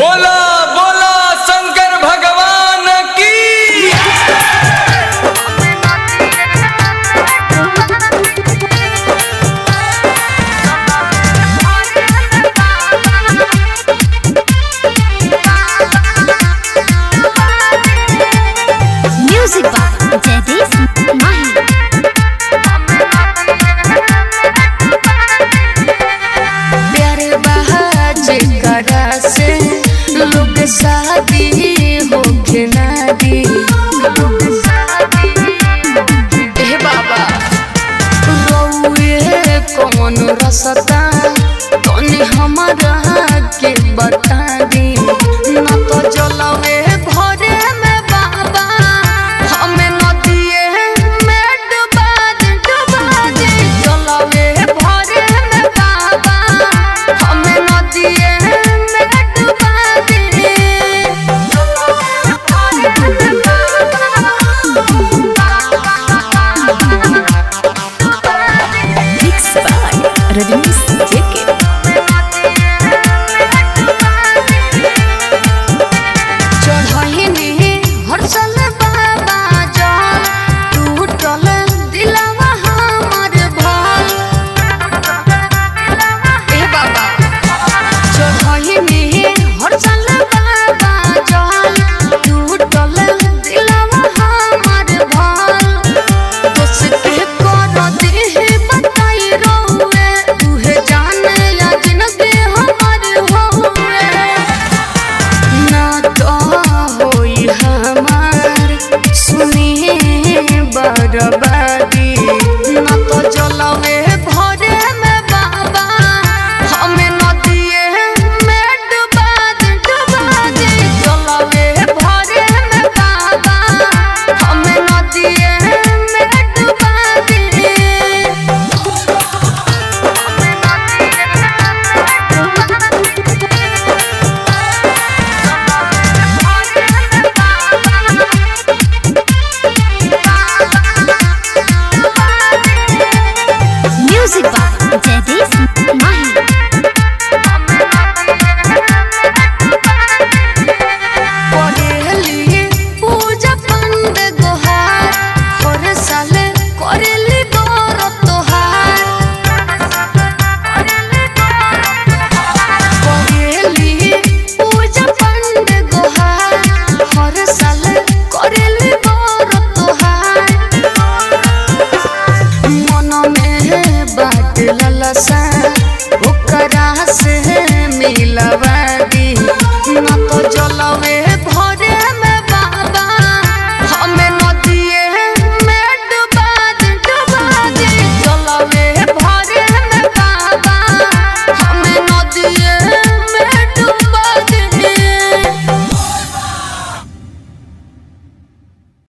बोला बोला शंकर भगवान की। म्यूजिक बाय जयदीप माही। प्यारे बहाज करा से लोग शादी होके ना दी। ए बाबा रउए कौन रसता तनी हमरा के बता दी। ना तो जलवे भरे में बाबा हमें नदिए में डुबा दे जलवे भरे में बाबा हमें नदिए में डुबा दे। मिक्स बाय रजनीश जेके। चढ़हिनी हर साल बाबा जल टूटल दिलवा हमर भल। ए बाबा चढ़हिनी हर साल बाबा जल टूटल दिलवा हमर भल। दोस्ती कर दे बताई रहुए उहे जाने या जिंदगी हमर होए। ना तो होई हमार सुनी बर्बादी। ना तो जलवे भरे में बाबा हमें नदिए में डुबा दे जलवे भरे में बाबा हमें नदिए में डुबा दे। म्यूजिक बाय जयदीप माही। करेली पूजा पंड गोहार हर साल करेली बर तोहार। करेली पूजा पंड गोहार हर साल करेली बर तोहार। मन में बाट ललसा ओकरा से मिलवा